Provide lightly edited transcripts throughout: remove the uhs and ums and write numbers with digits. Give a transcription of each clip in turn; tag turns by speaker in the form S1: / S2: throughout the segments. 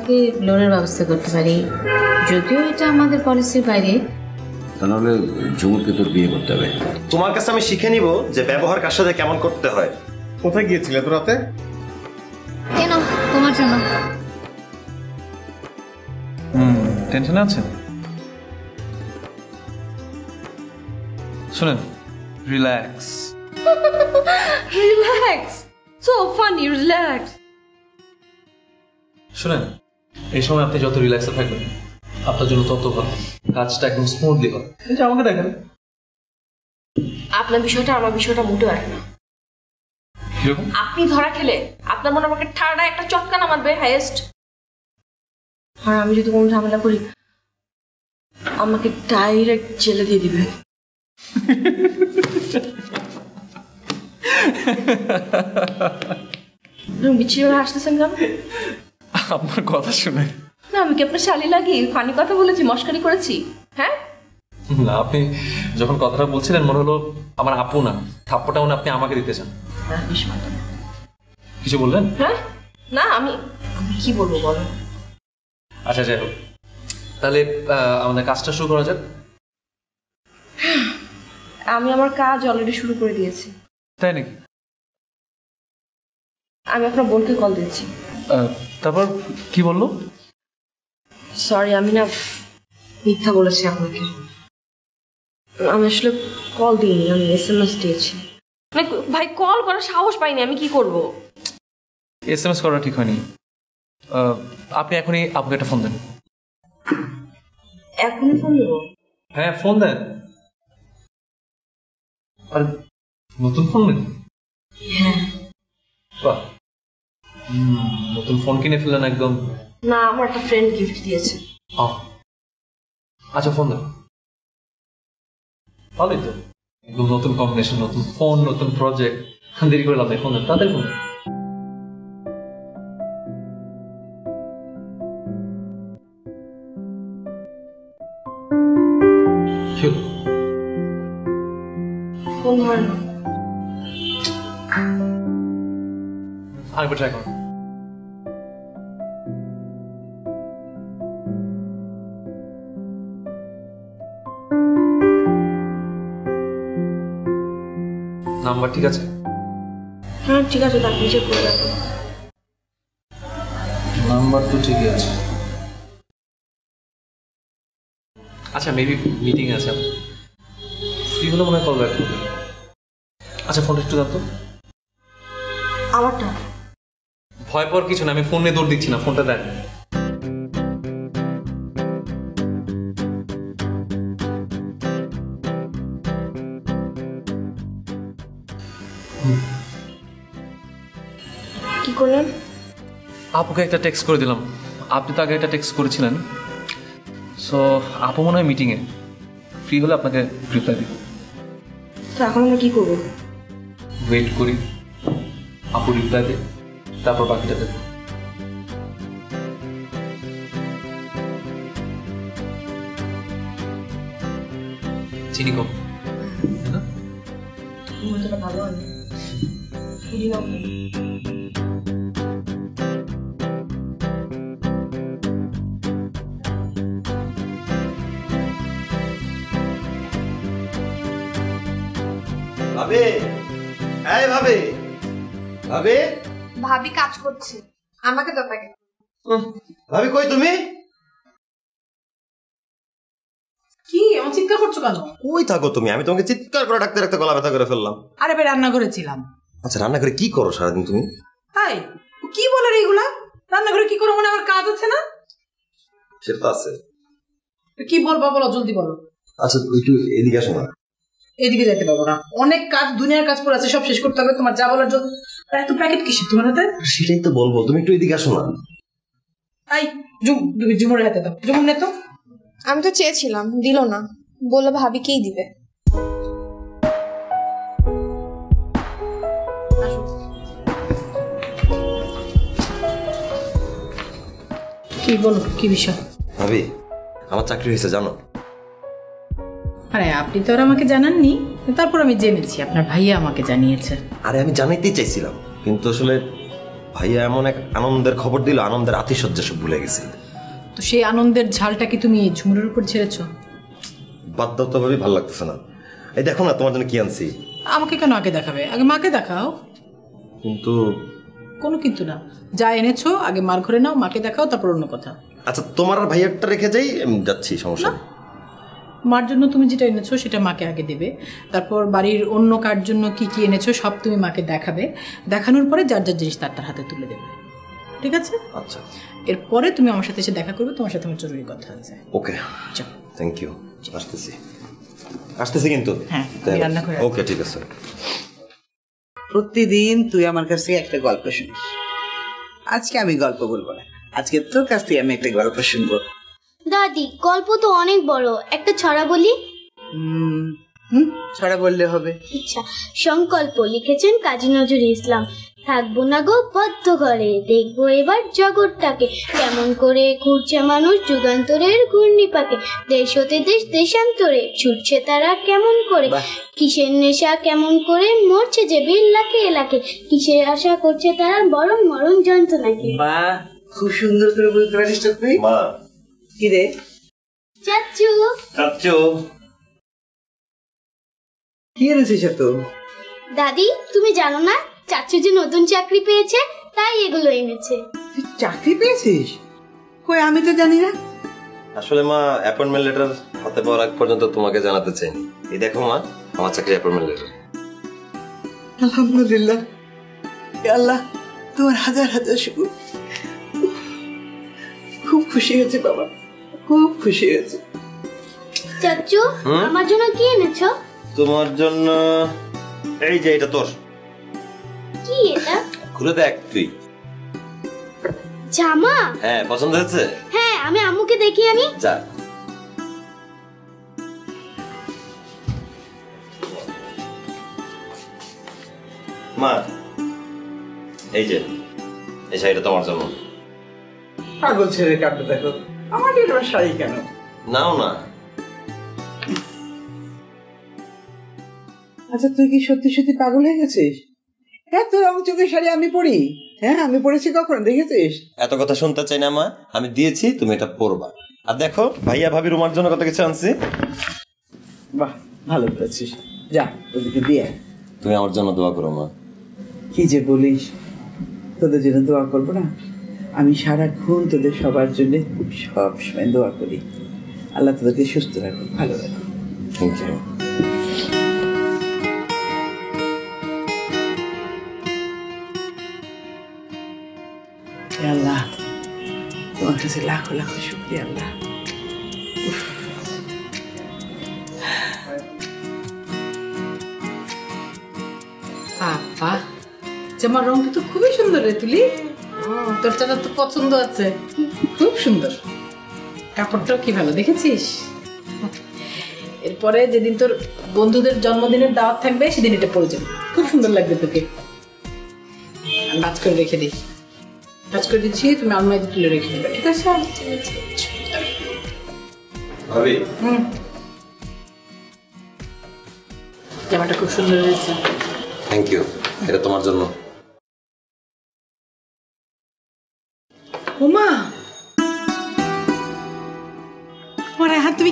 S1: আপনাকে লোনের ব্যবস্থা করতে পারি, যদিও এটা আমাদের পলিসির বাইরে।
S2: তাহলে ঝুমুরকে তোর বিয়ে করতে হবে।
S3: তোমার কাছে আমি শিখে নিব যে ব্যবহার কার সাথে কেমন করতে হয়।
S4: কোথায় গিয়েছিলে তো রাতে?
S1: কেন তোমার জন্য?
S5: টেনশনে আছেন? শুনেন, relax.
S6: Relax, so funny, relax.
S5: শুনেন, এই সময় আপনি যত রিল্যাক্সে থাকবেন আপনার জন্য তত ভালো, কাজটা একদম স্মুথলি হবে। এই যে আমাকে দেখেন,
S6: আপনার বিষয়টা আমার বিষয়টা মোটেও আর না।
S5: কিরকম?
S6: আপনি ধরা খেলে আপনার মনে আমাকে ঠাড়া একটা চটকানা মারবে হাইয়েস্ট, আর আমি যদি কোনো ঝামেলা করি আমাকে ডাইরেক্ট জেলে দিয়ে দিবে। বিচ্ছিরি হাসতেছেন কেন?
S5: আপনার কথা শুনে
S6: না, আমি কি আপনার শালি লাগি? ফানি কথা বলেছি, মস্কারি করেছি? হ্যাঁ
S5: না, আপনি যখন কথাটা বলছিলেন মনে হলো আমার আপু না, থাপ্পড়টা মনে আপনি আমাকে দিতে চান। কিছু বললেন?
S6: হ্যাঁ না, আমি কি বলবো বলো।
S5: আচ্ছা যাই হোক, তাহলে আমাদের কাজটা শুরু করা যাক।
S6: আমি আমার কাজ অলরেডি শুরু করে দিয়েছি।
S5: তাই নাকি?
S6: আমি আপনার বোনকে কল দিয়েছি।
S5: তারপর কি বললো?
S6: সরি, আমি না মিথ্যা বলেছি আপনাকে। আমি আসলে কল দিইনি, আমি SMS দিয়েছি। ভাই কল করার সাহস পাইনি, আমি কি করব?
S5: SMS করা ঠিক হয়নি। আপনি এখনই আপুকে একটা ফোন দেন।
S6: এখনই ফোন দেবো?
S5: হ্যাঁ ফোন দেন। আর নতুন ফোন নাকি?
S6: হ্যাঁ।
S5: বাহ, নতুন ফোন কিনে ফেললেন একদম।
S6: না, আমার একটা ফ্রেন্ড গিফট দিয়েছে।
S5: আচ্ছা ফোন দেন। ভালোই তো, একদম নতুন কম্বিনেশন, নতুন ফোন, নতুন প্রজেক্ট। দেরি করে লাভ নেই, ফোন দেন তাড়াতাড়ি ফোন দেন।
S6: ফোন ধরে না।
S5: আরেকবার ট্রাই করুন। নাম্বার ঠিক আছে?
S6: হ্যাঁ ঠিক আছে, তার নিচে করে রাখো।
S5: নাম্বার তো ঠিকই আছে। আচ্ছা মেবি মিটিং আছে, ফ্রি হলে মনে হয় কল ব্যাক করবে। আচ্ছা ফোনটা একটু দাও তো।
S6: আমারটা?
S5: ভয় পাওয়ার কিছু না, আমি ফোন নিয়ে দৌড় দিচ্ছি না, ফোনটা দেন।
S6: কি করলেন?
S5: আপুকে একটা টেক্সট করে দিলাম। আপনি তো আগে একটা টেক্সট করেছিলেন, সো আপু মনে হয় মিটিংয়ে, ফ্রি হলে আপনাকে রিপ্লাই দিব।
S6: তো এখন আমরা কি করবো?
S5: ওয়েট করি, আপু রিপ্লাই দে, তারপর বাকিটা দেব। চিনি কম না?
S6: ভালো হয়।
S3: ভাবি, এই ভাবি, ভাবি,
S7: ভাবি কাজ করছে, আমাকে তো তাকে।
S3: ভাবি কই তুমি?
S8: কি এমন চিৎকার করছো কেন?
S3: কই থাকো তুমি? আমি তোমাকে চিৎকার করে ডাকতে ডাকতে গলা ব্যথা করে ফেললাম।
S8: আরে ভাই রান্না করেছিলাম।
S3: আচ্ছা রান্না করে কি করো সারাদিন তুমি?
S8: হাই, কি বলো রে এগুলা? রান্না করে কি করো মানে আমার কাজ আছে না?
S3: সেটা তো আছে।
S8: কি বলবা বলো, জলদি বলো।
S3: আচ্ছা একটু এদিকে আসো না।
S8: এদিকে যেতে পারবো না, অনেক কাজ, দুনিয়ার কাজ পড়ে আছে, সব শেষ করতে হবে। তোমার যা বলার জন্য এত প্যাকেট কিসের তোমার হাতে?
S3: সেটাই তো বলবো, তুমি একটু এদিকে আসো না।
S8: আই তুমি জুমুরের হাতে দাও। জুমুর নে তো।
S7: আমি তো চেয়েছিলাম, দিল না, বললো ভাবিকেই দিবে।
S8: কি বলো, কি বিষয়?
S3: ভাবি আমার চাকরি হয়েছে জানো?
S8: আরে আপনি তো আর আমাকে জানাননি, তারপর আমি জেনেছি আপনার ভাইয়া আমাকে জানিয়েছে।
S3: আরে আমি জানাইতেই চাইছিলাম, কিন্তু আসলে ভাইয়া এমন এক আনন্দের খবর দিল, আনন্দের আতিশয্য সব ভুলে গেছি।
S8: তো সেই আনন্দের ঝালটা কি তুমি ঝুমুরের উপর ছেড়েছ?
S3: বাদ দাও তো ভাবি, ভালো লাগতেছে না। এই দেখো না তোমার জন্য কি আনছি।
S8: আমাকে কেন আগে দেখাবে? আগে মাকে দেখাও।
S3: কিন্তু
S8: কোনো কিন্তু না, যা এনেছো আগে মার ঘরে নাও, মাকে দেখাও, তারপর অন্য কথা।
S3: আচ্ছা তোমার আর ভাইয়ারটা রেখে যাই, আমি যাচ্ছি, সমস্যা নেই।
S8: মার জন্য তুমি যেটা এনেছো সেটা মাকে আগে দেবে, তারপর বাড়ির অন্য কার জন্য কি কি এনেছো সব তুমি মাকে দেখাবে, দেখানোর পরে যার যার জিনিস তার তার হাতে তুলে দেবে, ঠিক আছে?
S3: আচ্ছা,
S8: এরপরে তুমি আমার সাথে এসে দেখা করবে, তোমার সাথে আমার জরুরি কথা আছে।
S3: ওকে,
S8: চল।
S3: Thank you. আসতেছি কিন্তু।
S8: হ্যাঁ, রান্না করে।
S3: ওকে, ঠিক আছে।
S9: প্রতিদিন তুই আমার কাছ থেকে একটা গল্প শুনিস, আজকে আমি গল্প বলবো না, আজকে তোর কাছ থেকে আমি একটা গল্প শুনবো।
S10: দাদি, গল্প তো অনেক বড়, একটা ছড়া বলি।
S9: ছড়া বললে হবে।
S10: আচ্ছা, সংকল্প লিখেছেন কাজী নজরুল ইসলাম। থাকবো না গো বদ্ধ ঘরে, দেখবো এবার জগৎটাকে, কেমন করে ঘুরছে মানুষ যুগান্তরের ঘূর্ণিপাকে, দেশ হতে দেশ দেশান্তরে ছুটছে তারা কেমন করে, কিসের নেশা কেমন করে মরছে যে বীর লাখে লাখে, কিসের আশা করছে তারা বরং মরণ যন্ত্রণাকে।
S9: বাহ, খুব সুন্দর করে বলতে পারিস তো তুই।
S3: মা।
S9: কি রে?
S10: চাচু।
S3: চাচু।
S9: কি এনেছিস তো?
S10: দাদি, তুমি জানো না চাচু যে নতুন চাকরি পেয়েছে, তাই এগুলো এনেছে।
S9: তুই চাকরি পেয়েছিস? কই, আমি তো জানি না।
S3: আসলে মা, অ্যাপয়েন্টমেন্ট লেটার হাতে পাওয়ার আগ পর্যন্ত তোমাকে জানাতে চাইনি। এই দেখো মা, আমার চাকরির অ্যাপয়েন্টমেন্ট লেটার।
S9: আলহামদুলিল্লাহ, আল্লাহ তোমার হাজার হাজার শুকর। খুব খুশি হয়েছে বাবা, খুব খুশি হয়েছে।
S10: চাচু, আমার জন্য কি এনেছো?
S3: তোমার জন্য এই যে, এটা তোর।
S10: কি এটা?
S3: খুলে দেখ তুই।
S10: জামা?
S3: হ্যাঁ, পছন্দ হয়েছে?
S10: হ্যাঁ, আমি আম্মুকে দেখি আনি।
S3: যা। মা, এই যে, এই শাড়িটা তোমার জন্য।
S9: পাগল ছেলে কাপড় দেখো, আমার এরকম শাড়ি কেন?
S3: নাও না।
S9: আচ্ছা, তুই কি সত্যি সত্যি পাগল হয়ে গেছিস? হ্যাঁ, তোর রং চোখের শাড়ি আমি পরি? হ্যাঁ, আমি পরেছি কখন, দেখেছিস?
S3: এত কথা শুনতে চাই না মা, আমি দিয়েছি, তুমি এটা পরবা। আর দেখো, ভাইয়া ভাবি রুমার জন্য কত কিছু আনছি।
S9: বাহ, ভালো করেছিস, যা ওদিকে দিয়ে।
S3: তুমি আমার জন্য দোয়া করো মা।
S9: কি যে বলিস, তোদের জন্য দোয়া করবো না? আমি সারাক্ষণ তোদের সবার জন্য সব সময় দোয়া করি। আল্লাহ তোদেরকে সুস্থ রাখো, ভালো রাখো।
S3: Thank you.
S9: আল্লাহ, তোমার কাছে লাখো লাখো শুকরিয়া আল্লাহ।
S8: বাবা, জামার রংটা তো খুবই সুন্দর রে তুলি। তোর চাটা তো পছন্দ আছে, খুব সুন্দর। কাপড়টাও কি ভালো, দেখেছিস? এরপরে যেদিন তোর বন্ধুদের জন্মদিনের দাওয়াত থাকবে সেদিন এটা পরে যাবে, খুব সুন্দর লাগবে তোকে। আমি ভাজ করে রেখে দিই, ভাজ করে দিচ্ছি, তুমি আলমারিতে তুলে রেখে দেবে, ঠিক আছে?
S3: ভাবি,
S8: জামাটা খুব সুন্দর হয়েছে।
S3: থ্যাংক ইউ, এটা তোমার জন্য।
S8: ওমা, হ্যাঁ, তুমি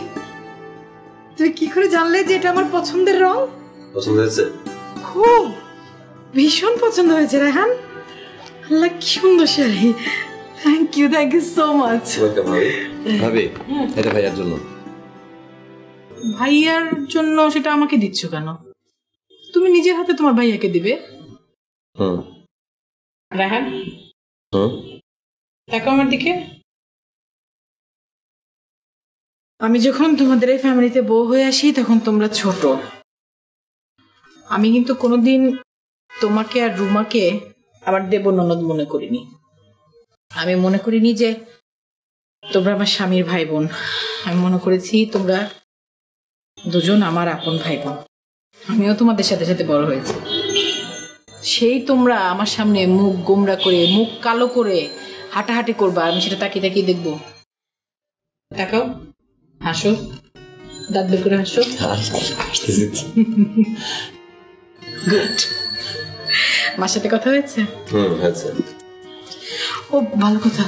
S8: তুমি কি করে জানলে যে এটা আমার পছন্দের রং?
S3: পছন্দ হয়েছে?
S8: খুব, ভীষণ পছন্দ হয়েছে রেহান। আল্লাহ, কি সুন্দর sari. Thank you so much.
S3: Welcome ভাবি। ভাবি, এটা ভাইয়ার জন্য।
S8: ভাইয়ার জন্য? সেটা আমাকে দিচ্ছ কেন? তুমি নিজের হাতে তোমার ভাইয়াকে দিবে। রেহান, দেখো আমার দিকে। আমি যখন তোমাদের এই ফ্যামিলিতে বউ হয়ে আসি তখন তোমরা ছোট। আমি কিন্তু কোনোদিন তোমাকে আর রুমাকে আমার দেব ননদ মনে করিনি। আমি মনে করিনি যে তোমরা আমার স্বামীর ভাই বোন। আমি মনে করেছি তোমরা দুজন আমার আপন ভাই বোন। আমিও তোমাদের সাথে সাথে বড় হয়েছি। সেই তোমরা আমার সামনে মুখ গোমরা করে, মুখ কালো করে হাঁটাহাঁটি করবা, আমি সেটা তাকিয়ে তাকিয়ে দেখবো। তাকাও, হাসো, দাঁত বের করে হাসো। গুড। আমার সাথে কথা হয়েছে?
S3: হয়েছে।
S8: ও ভালো কথা,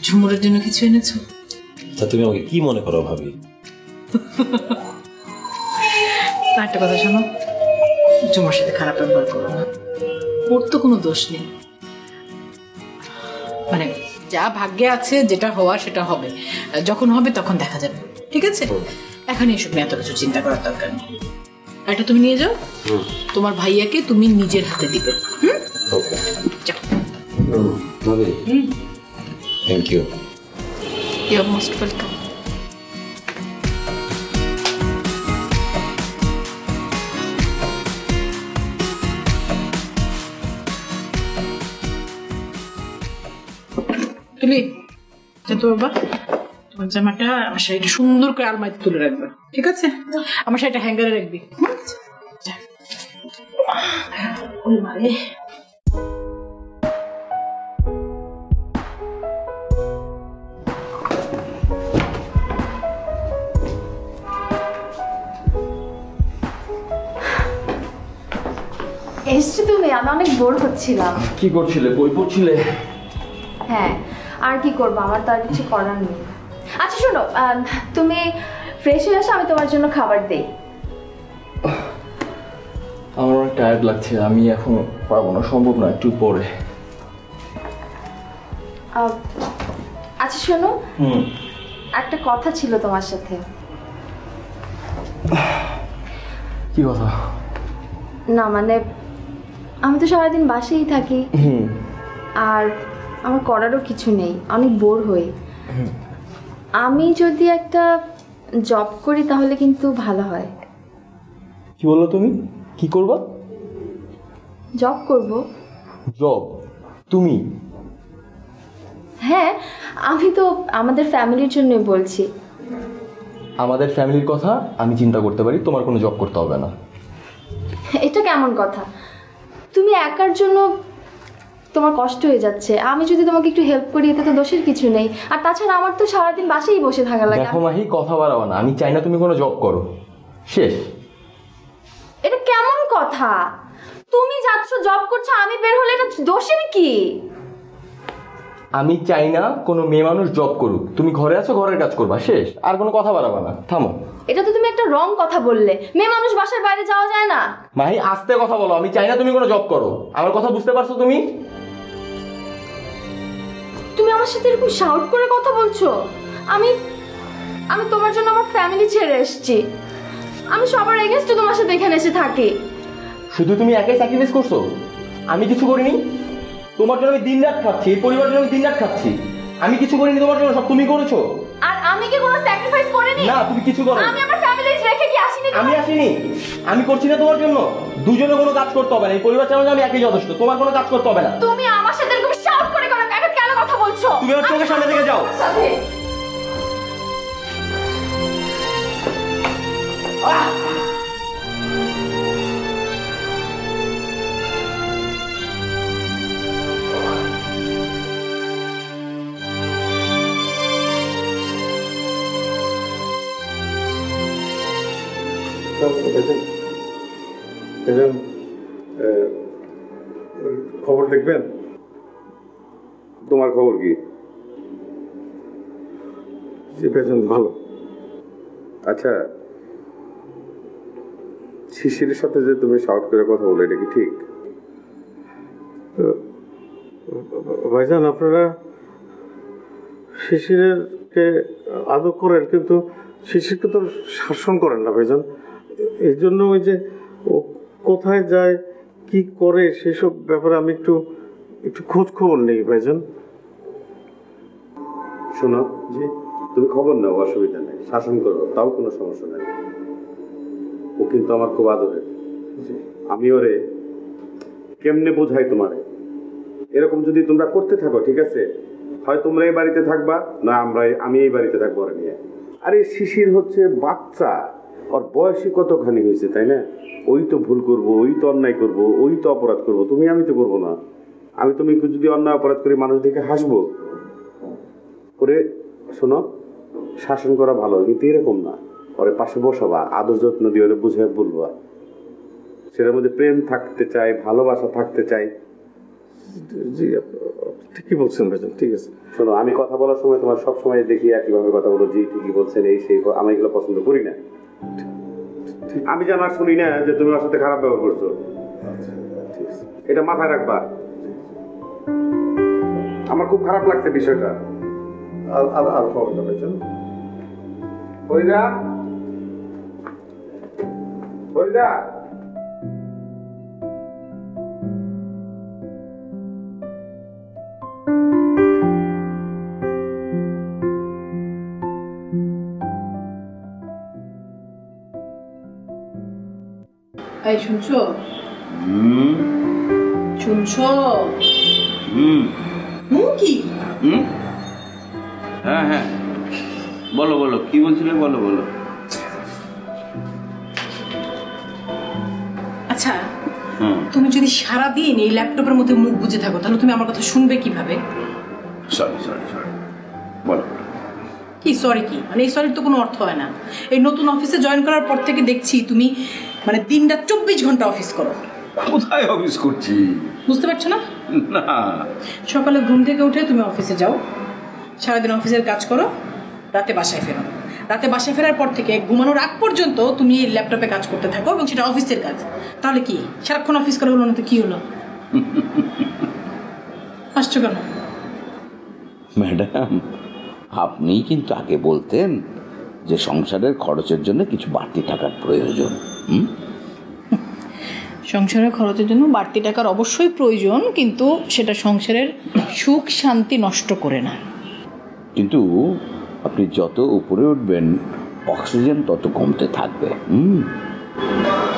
S8: ঝুমুরের জন্য কিছু এনেছো?
S3: তা তুমি আমাকে কি মনে করো ভাবি?
S8: একটা কথা শোনো, ঝুমুর সাথে খারাপ ব্যবহার করো না, ওর তো কোনো দোষ নেই। মানে যা ভাগ্যে আছে, যেটা হওয়া সেটা হবে, যখন হবে তখন দেখা যাবে, ঠিক আছে? এখন এসব নিয়ে এত কিছু চিন্তা করার দরকার নেই। এটা তুমি নিয়ে যাও, তোমার ভাইয়াকে তুমি নিজের হাতে দিবে।
S3: Thank you.
S8: You are most welcome. Tuli, তো বাবা তোমার জামাটা আমার শাড়িটা সুন্দর করে আলমারিতে তুলে রাখবে, ঠিক আছে? আমার শাড়িটা হ্যাঙ্গারে রাখবি।
S11: এসছি তুমি? আমি অনেক বোর হচ্ছিলাম।
S5: কি করছিলে? বই পড়ছিলে?
S11: হ্যাঁ, আর কি করবো, আমার তো আর কিছু করার নেই। আচ্ছা শোনো, তুমি ফ্রেশ হয়ে আসো, আমি তোমার জন্য খাবার দেই।
S5: আমার অনেক টায়ার্ড লাগছে, আমি এখন পারবো না, সম্ভব না, একটু পরে।
S11: আচ্ছা শোনো, একটা কথা ছিল তোমার সাথে।
S5: কি কথা?
S11: না মানে আমি তো সারাদিন বাসায় থাকি, আর আমার করারও কিছু নেই, অনেক বোর হই। আমি যদি একটা জব করি তাহলে কিন্তু ভালো হয়।
S5: কি বললো তুমি? কি করবা?
S11: জব করব।
S5: জব? তুমি?
S11: হ্যাঁ, আমি তো আমাদের ফ্যামিলির জন্যই বলছি।
S5: আমাদের ফ্যামিলির কথা আমি চিন্তা করতে পারি, তোমার কোনো জব করতে হবে না।
S11: এটা কেমন কথা? তুমি একার জন্য তোমার কষ্ট হয়ে যাচ্ছে, আমি যদি তোমাকে একটু হেল্প করি এতে তো দোষের কিছু নেই। আর তাছাড়া আমার তো সারাদিন বাসায় বসে থাকা লাগে।
S5: দেখো মাহি, কথা বাড়াও না, আমি চাই না তুমি কোনো জব করো, শেষ।
S11: এটা কেমন কথা? তুমি যাচ্ছ, জব করছো, আমি বের হলে এটা দোষের কি?
S5: আমি চাই না কোনো মেয়ে মানুষ জব করুক, তুমি ঘরে আছো, ঘরের কাজ করবা, শেষ। আর কোনো কথা বাড়াবা না, থামো।
S11: এটা তো তুমি একটা রং কথা বললে, মেয়ে মানুষ বাসার বাইরে যাওয়া যায় না।
S5: মাহি আস্তে কথা বলো, আমি চাই না তুমি কোনো জব করো, আমার কথা বুঝতে পারছো তুমি?
S11: তুমি আমার সাথে এরকম শাউট করে কথা বলছো? আমি আমি তোমার জন্য আমার ফ্যামিলি ছেড়ে এসেছি, আমি সবার এগেইনস্টে তোমার সাথে এখানে এসে থাকি।
S5: শুধু তুমি একাই স্যাক্রিফাইস করছো, আমি কিছু করিনি? তোমার জন্য আমি দিন রাত খাচ্ছি, এই পরিবারের জন্য আমি দিন রাত খাচ্ছি, আমি কিছু করিনি তোমার জন্য, সব তুমি করেছো।
S11: আর আমি কি কোনো স্যাক্রিফাইস করিনি?
S5: না, তুমি কিছু করো।
S11: আমি আমার ফ্যামিলি রেখে কি আসিনি?
S5: আমি আসিনি, আমি করছি না তোমার জন্য। দুজনে কোনো কাজ করতে হবে না, এই পরিবার চালানো আমি একই যথেষ্ট, তোমার কোনো কাজ করতে হবে না।
S11: তুমি আমার সাথে এরকম শাউট করে কেন কথা বলছো?
S5: তুমি আমার চোখের সামনে থেকে যাও।
S4: খবর দেখবেন?
S12: তোমার খবর কি?
S4: ভালো।
S12: আচ্ছা, শিশিরের সাথে যে তুমি শাউট করে কথা বলো, এটা কি ঠিক?
S4: ভাইজান, আপনারা শিশিরকে আদর করেন, কিন্তু শিশিরকে তো শাসন করেন না ভাইজান। এই জন্য ওই যে ও কোথায় যায়, কি করে, সেসব ব্যাপারে আমি একটু খোঁজ খবর নেই ভাইজান।
S12: শোনো, জি, তুমি খবর নাও, অসুবিধা নেই, শাসন করো, তাও কোনো সমস্যা নেই। ও কিন্তু আমার খুব আদরের, আমি ওরে কেমনে বোঝাই তোমারে। এরকম যদি তোমরা করতে থাকো, ঠিক আছে, হয় তোমরা এই বাড়িতে থাকবা, না আমি এই বাড়িতে থাকবো ওরা নিয়ে। আরে শিশির হচ্ছে বাচ্চা, ওর বয়সী কতখানি হয়েছে, তাই না? ওই তো ভুল করবো, ওই তো অন্যায় করবো, ওই তো অপরাধ করবো, আমি তো করবো না। তুমি যদি অন্যায় অপরাধ করি মানুষ দেখে হাসবো করে। শোনো, শাসন করা ভালো, কিন্তু এরকম না, ওরে পাশে বসাবা, আদর যত্ন দিয়ে ওরে বুঝে বলবা, সেটার মধ্যে প্রেম থাকতে চাই, ভালোবাসা থাকতে চাই,
S4: জি ঠিকই বলছেন ভাইজান, ঠিক আছে।
S12: শোনো, আমি কথা বলার সময় তোমার সব সময় দেখি একইভাবে কথা বলো, জি ঠিকই বলছেন, এই সেই, আমি এগুলো পছন্দ করি না। আমি জানা শুনি না যে তুমি ওর সাথে খারাপ ব্যবহার করছো, এটা মাথায় রাখবা। আমার খুব খারাপ লাগছে বিষয়টা।
S4: আর হবে না ভাইজান।
S12: ফরিদা, ফরিদা,
S8: এই শুনছো? শুনছো? কি?
S2: হ্যাঁ হ্যাঁ, বলো বলো, কি বলছিলে, বলো বলো।
S8: আচ্ছা, তুমি যদি সারাদিন এই ল্যাপটপের মধ্যে মুখ বুজে থাকো তাহলে তুমি আমার কথা শুনবে কিভাবে?
S2: সরি সরি সরি, বলো।
S8: কি সরি কি? মানে এই সরির তো কোনো অর্থ হয় না। এই নতুন অফিসে জয়েন করার পর থেকে দেখছি তুমি মানে দিনরাত 24 ঘন্টা অফিস করো।
S2: কোথায় অফিস করছি
S8: বুঝতে পারছো না?
S2: না,
S8: সকালে ঘুম থেকে উঠে তুমি অফিসে যাও, সারাদিন অফিসের কাজ করো, রাতে বাসায় ফেরো। রাতে বাসায় ফেরার পর থেকে ঘুমানোর আগ পর্যন্ত তুমি এই ল্যাপটপে কাজ করতে থাকো এবং সেটা অফিসের কাজ। তাহলে কি সারাক্ষণ অফিস করা হলো না তো কি হলো? আসছো কেন?
S2: ম্যাডাম, আপনি কিন্তু আগে বলতেন যে সংসারের খরচের জন্য কিছু বাড়তি টাকার প্রয়োজন।
S8: সংসারের খরচের জন্য বাড়তি টাকার অবশ্যই প্রয়োজন, কিন্তু সেটা সংসারের সুখ শান্তি নষ্ট করে না।
S2: কিন্তু আপনি যত উপরে উঠবেন অক্সিজেন তত কমতে থাকবে।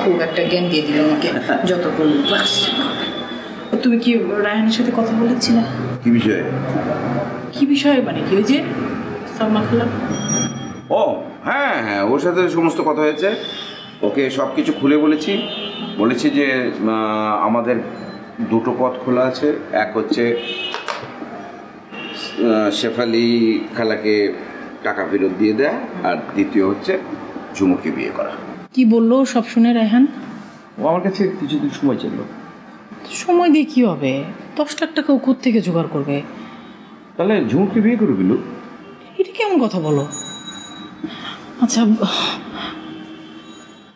S8: খুব একটা জ্ঞান দিয়ে দিল আমাকে। যত বলবো তুমি কি রায়হানের সাথে কথা বলেছিলে?
S2: কি বিষয়ে?
S8: কি বিষয়ে মানে কি? ওই যে সালমা খালা।
S2: ও হ্যাঁ হ্যাঁ, ওর সাথে সমস্ত কথা হয়েছে। ওকে সব কিছু খুলে বলেছি যে আমাদের দুটো পথ খোলা আছে। এক হচ্ছে শেফালি খালাকে টাকা ফেরত দিয়ে দেয়, আর দ্বিতীয় হচ্ছে ঝুমুকে বিয়ে করা।
S8: কি বললো সব শুনে রায়হান?
S2: ও আমার কাছে কিছুদিন সময় চাইল।
S8: সময় দিয়ে কি হবে? 10 লাখ টাকা ও কোত্থেকে জোগাড় করবে?
S2: তাহলে ঝুমুকে বিয়ে করে দিল।
S8: এটা কেমন কথা বলো? আচ্ছা,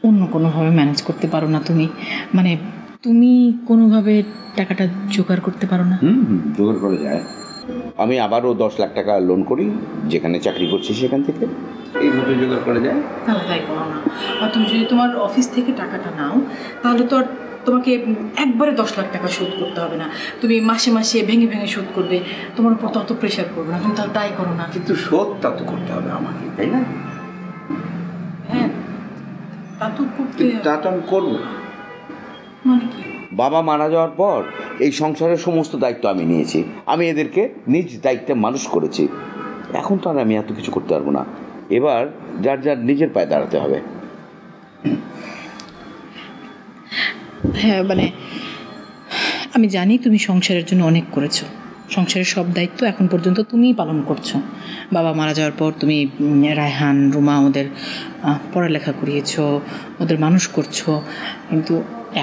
S8: অন্য কোনোভাবে ম্যানেজ করতে পারো না তুমি? মানে তুমি কোনোভাবে টাকাটা জোগাড় করতে পারো না?
S2: জোগাড় করা যায়। আমি আবারও 10 লাখ টাকা লোন করি, যেখানে চাকরি করছি সেখান থেকে। এইভাবে জোগাড় করা যায়।
S8: তাহলে তাই করো না। আর তুমি যদি তোমার অফিস থেকে টাকাটা নাও তাহলে তো আর তোমাকে একবারে 10 লাখ টাকা শোধ করতে হবে না। তুমি মাসে মাসে ভেঙে ভেঙে শোধ করবে, তোমার উপর তো অত প্রেশার করবে না। তুমি তাহলে তাই করো না।
S2: কিন্তু শোধটা তো করতে হবে আমাকে, তাই না?
S8: হ্যাঁ, তা তো করতে।
S2: তা তো আমি করবো না।
S8: মানে কি?
S2: বাবা মারা যাওয়ার পর এই সংসারের সমস্ত দায়িত্ব আমি নিয়েছি। আমি এদেরকে নিজ দায়িত্বে মানুষ করেছি। এখন তো আর আমি এত কিছু করতে পারবো না। এবার যার যার নিজের পায়ে দাঁড়াতে হবে।
S8: হ্যাঁ, মানে আমি জানি তুমি সংসারের জন্য অনেক করেছো। সংসারের সব দায়িত্ব এখন পর্যন্ত তুমিই পালন করছো। বাবা মারা যাওয়ার পর তুমি রায়হান, রুমা ওদের পড়ালেখা করিয়েছো, ওদের মানুষ করছো। কিন্তু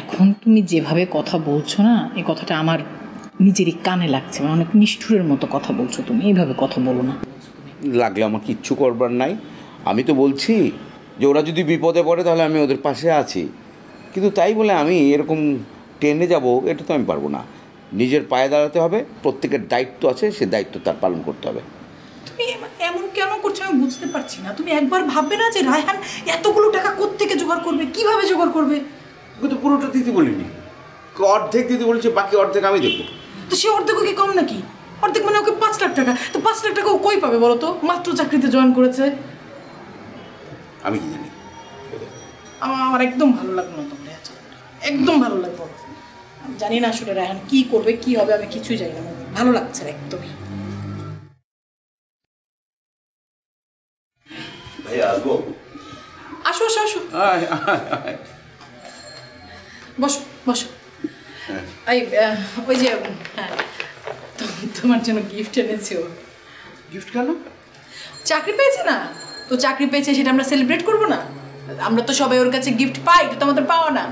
S8: এখন তুমি যেভাবে কথা বলছো না, এই কথাটা আমার নিজেরই কানে লাগছে। মানে অনেক নিষ্ঠুরের মতো কথা বলছো তুমি। এইভাবে কথা বলো না।
S2: লাগলে আমার কিচ্ছু করবার নাই। আমি তো বলছি যে ওরা যদি বিপদে পড়ে তাহলে আমি ওদের পাশে আছি। কিন্তু তাই বলে আমি এরকম টেনে যাব, এটা তো আমি পারবো না। নিজের পায়ে দাঁড়াতে হবে। প্রত্যেকের দায়িত্ব আছে, সে দায়িত্ব তার পালন করতে হবে।
S8: তুমি এমন কেন করছো আমি বুঝতে পারছি না। তুমি একবার ভাববে না যে রায়হান এতগুলো টাকা কোত্থেকে জোগাড় করবে, কিভাবে জোগাড় করবে?
S2: কিন্তু পুরোটা দিতে বলিনি, অর্ধেক দিতে বলেছি, বাকি অর্ধেক আমি দেবো।
S8: তো সে অর্ধেক কি কম নাকি? অর্ধেক মানে ওকে 5 লাখ টাকা। তো 5 লাখ টাকা ও কই পাবে বলো তো? মাত্র চাকরিতে জয়েন করেছে।
S2: আমি কি জানি?
S8: আমার একদম ভালো লাগলো না তোমার একদম ভালো লাগলো। আমি জানি না আসলে রায়হান কি করবে, কি হবে, আমি কিছুই জানি না। ভালো লাগছে না একদমই।
S2: ভাই আসবো?
S8: আসো আসো আসো, বসো বসো। এই ওই যে তোমার জন্য গিফট এনেছি। ও
S2: গিফট কেন?
S8: চাকরি পেয়েছে না তো, চাকরি পেয়েছে সেটা আমরা সেলিব্রেট করবো না? আমরা তো সবাই ওর কাছে গিফট পাই, এটা তো আমাদের পাওয়া না।